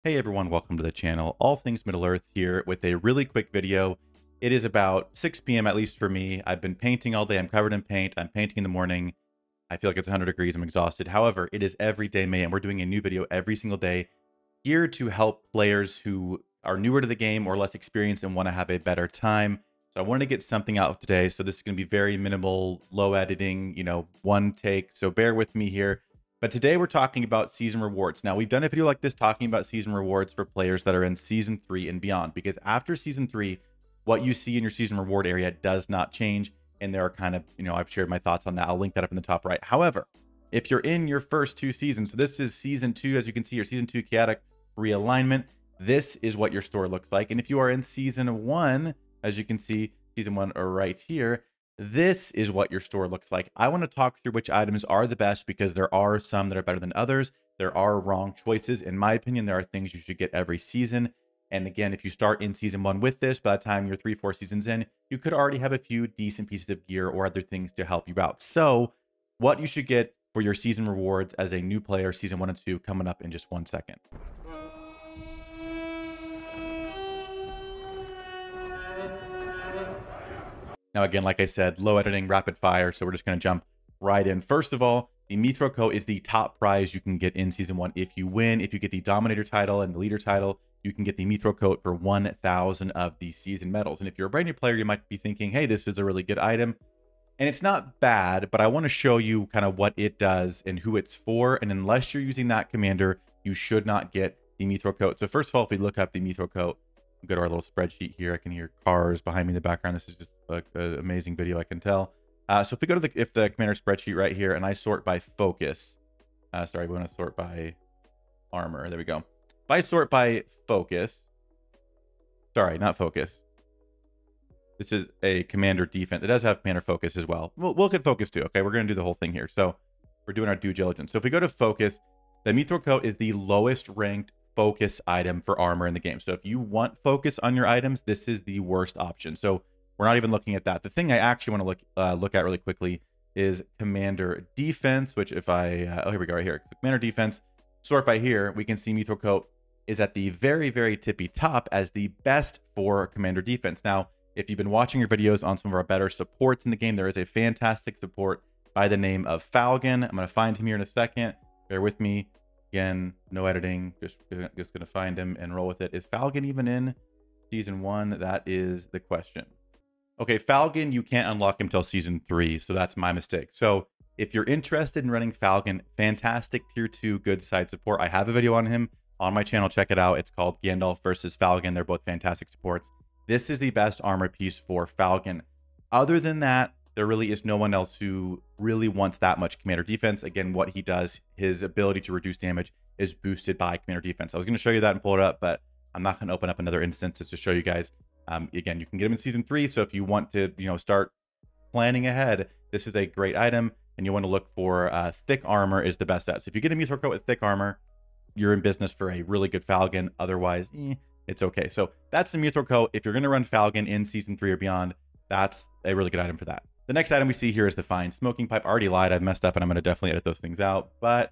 Hey everyone, welcome to the channel. All Things Middle Earth here with a really quick video. It is about 6 p.m. at least for me. I've been painting all day. I'm covered in paint. I'm painting in the morning. I feel like it's 100 degrees. I'm exhausted. However, it is everyday May and we're doing a new video every single day geared to help players who are newer to the game or less experienced and want to have a better time. So I wanted to get something out of today. So this is going to be very minimal, low editing, one take. So bear with me here. But today we're talking about season rewards. Now, we've done a video like this talking about season rewards for players that are in season 3 and beyond, because after season 3, what you see in your season reward area does not change. And there are kind of, I've shared my thoughts on that. I'll link that up in the top right. However, if you're in your first 2 seasons, so this is season 2, as you can see, your season 2 chaotic realignment, this is what your store looks like. And if you are in season 1, as you can see, season 1 are right here, this is what your store looks like. I want to talk through which items are the best because there are some that are better than others. There are wrong choices. In my opinion, there are things you should get every season. And again, if you start in season 1 with this, by the time you're 3-4 seasons in, you could already have a few decent pieces of gear or other things to help you out. So what you should get for your season rewards as a new player, season 1 and 2, coming up in just 1 second. Now, again, like I said, low editing, rapid fire. So we're just going to jump right in. First of all, the Mithril Coat is the top prize you can get in season 1. If you win, if you get the Dominator title and the Leader title, you can get the Mithril Coat for 1,000 of the season medals. And if you're a brand new player, you might be thinking, hey, this is a really good item. And it's not bad, but I want to show you kind of what it does and who it's for. And unless you're using that commander, you should not get the Mithril Coat. So first of all, if we look up the Mithril Coat, go to our little spreadsheet here. I can hear cars behind me in the background. This is just like an amazing video, I can tell. So if we go to the commander spreadsheet right here, and I sort by focus. Sorry, we want to sort by armor. There we go. If I sort by focus, sorry, not focus. This is a commander defense. It does have commander focus as well. We'll look at focus too. Okay, we're going to do the whole thing here. So we're doing our due diligence. So if we go to focus, the Mithril Coat is the lowest ranked focus item for armor in the game. So if you want focus on your items, this is the worst option. So we're not even looking at that. The thing I actually want to look at really quickly is commander defense, which if I oh, here we go right here. So commander defense, sort by here, we can see Mithril Coat is at the very, very tippy top as the best for commander defense. Now, if you've been watching your videos on some of our better supports in the game, there is a fantastic support by the name of Falcon. I'm going to find him here in a second. Bear with me. Again, no editing, just going to find him and roll with it. Is Falcon even in season 1? That is the question. Okay, Falcon, you can't unlock him till season 3, so that's my mistake. So if you're interested in running Falcon, fantastic tier 2 good side support. I have a video on him on my channel. Check it out. It's called Gandalf versus Falcon. They're both fantastic supports. This is the best armor piece for Falcon. Other than that, there really is no one else who really wants that much commander defense. Again, what he does, his ability to reduce damage is boosted by commander defense. I was going to show you that and pull it up, but I'm not going to open up another instance just to show you guys. Again, you can get him in season 3. So if you want to, start planning ahead, this is a great item. And you want to look for thick armor is the best at. So if you get a Mithril Coat with thick armor, you're in business for a really good Falcon. Otherwise, it's okay. So that's the Mithril Coat. If you're going to run Falcon in season 3 or beyond, that's a really good item for that. The next item we see here is the fine smoking pipe. I already lied. I've messed up and I'm going to definitely edit those things out, but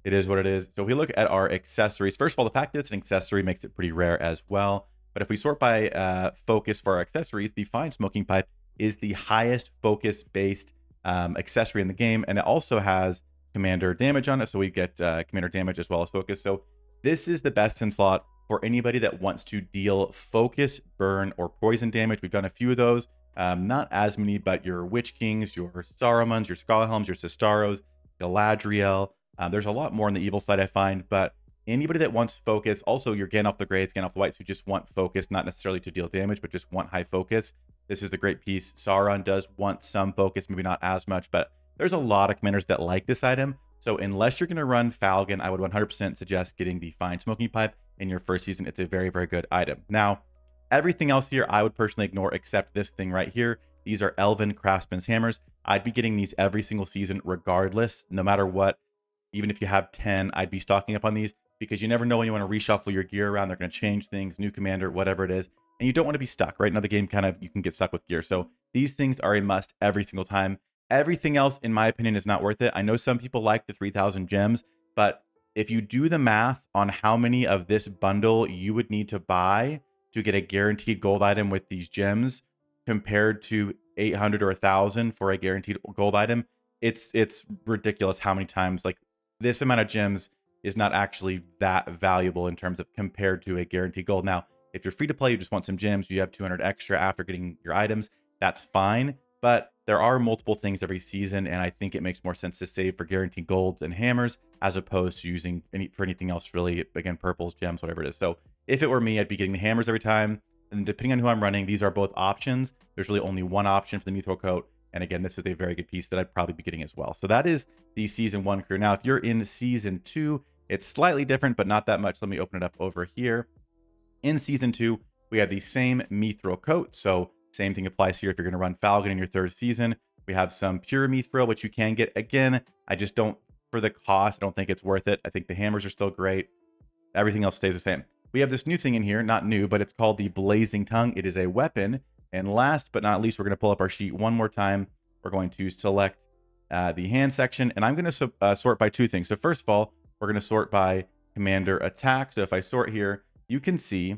it is what it is. So if we look at our accessories, first of all, the fact that it's an accessory makes it pretty rare as well. But if we sort by focus for our accessories, the fine smoking pipe is the highest focus based accessory in the game. And it also has commander damage on it. So we get commander damage as well as focus. So this is the best in slot for anybody that wants to deal focus, burn, or poison damage. We've done a few of those. Not as many, but your Witch Kings, your Sarumans, your Skullhelms, your Sistaros, Galadriel. There's a lot more on the evil side, I find, but anybody that wants focus, also your Gandalf the Greats, Gandalf the Whites, who just want focus, not necessarily to deal damage, but just want high focus. This is a great piece. Sauron does want some focus, maybe not as much, but there's a lot of commanders that like this item. So unless you're going to run Falcon, I would 100% suggest getting the fine smoking pipe in your first season. It's a very, very good item. Now, everything else here, I would personally ignore except this thing right here. These are Elven Craftsman's Hammers. I'd be getting these every single season regardless, no matter what. Even if you have 10, I'd be stocking up on these because you never know when you want to reshuffle your gear around. They're going to change things, new commander, whatever it is. And you don't want to be stuck, right? Now the game you can get stuck with gear. So these things are a must every single time. Everything else, in my opinion, is not worth it. I know some people like the 3,000 gems, but if you do the math on how many of this bundle you would need to buy to get a guaranteed gold item with these gems compared to 800 or 1,000 for a guaranteed gold item, it's ridiculous how many times like this amount of gems is not actually that valuable in terms of compared to a guaranteed gold. Now, if you're free to play, you just want some gems, you have 200 extra after getting your items, that's fine. But there are multiple things every season, and I think it makes more sense to save for guaranteed golds and hammers as opposed to using for anything else really. Again, purples, gems, whatever it is. So if it were me, I'd be getting the hammers every time. And depending on who I'm running, these are both options. There's really only one option for the Mithril Coat. And again, this is a very good piece that I'd probably be getting as well. So that is the Season 1 crew. Now, if you're in Season 2, it's slightly different, but not that much. Let me open it up over here. In Season 2, we have the same Mithril Coat. So same thing applies here if you're going to run Falcon in your 3rd season. We have some pure Mithril, which you can get. Again, I just don't, for the cost, I don't think it's worth it. I think the hammers are still great. Everything else stays the same. We have this new thing in here, not new, but it's called the Blazing Tongue. It is a weapon. And last but not least, we're going to pull up our sheet one more time. We're going to select the hand section, and I'm going to sort by 2 things. So first of all, we're going to sort by commander attack. So if I sort here, you can see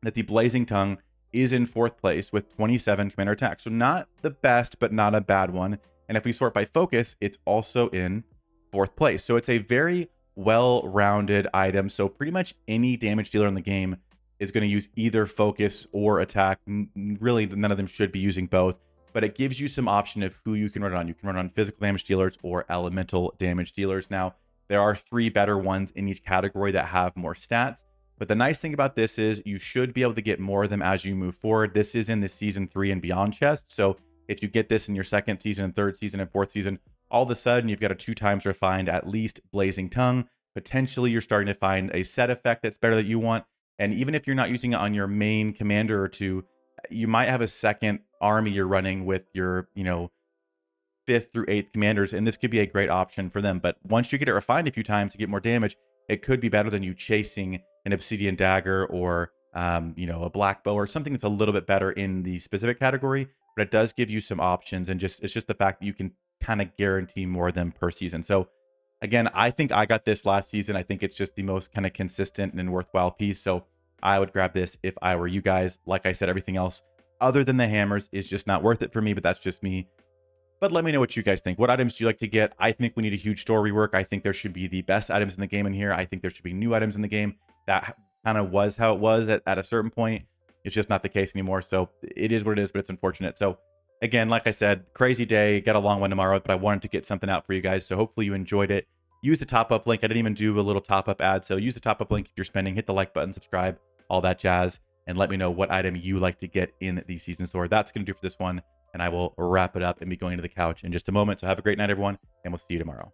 that the Blazing Tongue is in 4th place with 27 commander attack. So not the best, but not a bad one. And if we sort by focus, it's also in 4th place. So it's a very well-rounded item. So pretty much any damage dealer in the game is going to use either focus or attack. Really, none of them should be using both, but it gives you some option of who you can run on. You can run on physical damage dealers or elemental damage dealers. Now, there are 3 better ones in each category that have more stats. But the nice thing about this is you should be able to get more of them as you move forward. This is in the Season 3 and beyond chest. So if you get this in your 2nd season and 3rd season and 4th season, all of a sudden you've got a 2 times refined, at least Blazing Tongue. Potentially you're starting to find a set effect that's better that you want. And even if you're not using it on your main commander or 2, you might have a 2nd army you're running with your, 5th through 8th commanders. And this could be a great option for them. But once you get it refined a few times to get more damage, it could be better than you chasing an obsidian dagger or a black bow or something that's a little bit better in the specific category. But it does give you some options, and it's just the fact that you can kind of guarantee more of them per season. So again, I think I got this last season. I think it's just the most kind of consistent and worthwhile piece. So I would grab this if I were you guys. Like I said, everything else other than the hammers is just not worth it for me, but that's just me. But let me know what you guys think. What items do you like to get? I think we need a huge store rework. I think there should be the best items in the game in here. I think there should be new items in the game. That kind of was how it was at a certain point. It's just not the case anymore. So it is what it is, but it's unfortunate. So again, like I said, crazy day, got a long one tomorrow, but I wanted to get something out for you guys. So hopefully you enjoyed it. Use the top-up link. I didn't even do a little top-up ad. So use the top-up link if you're spending. Hit the like button, subscribe, all that jazz. And let me know what item you like to get in the season store. That's going to do for this one. And I will wrap it up and be going to the couch in just a moment. So have a great night, everyone, and we'll see you tomorrow.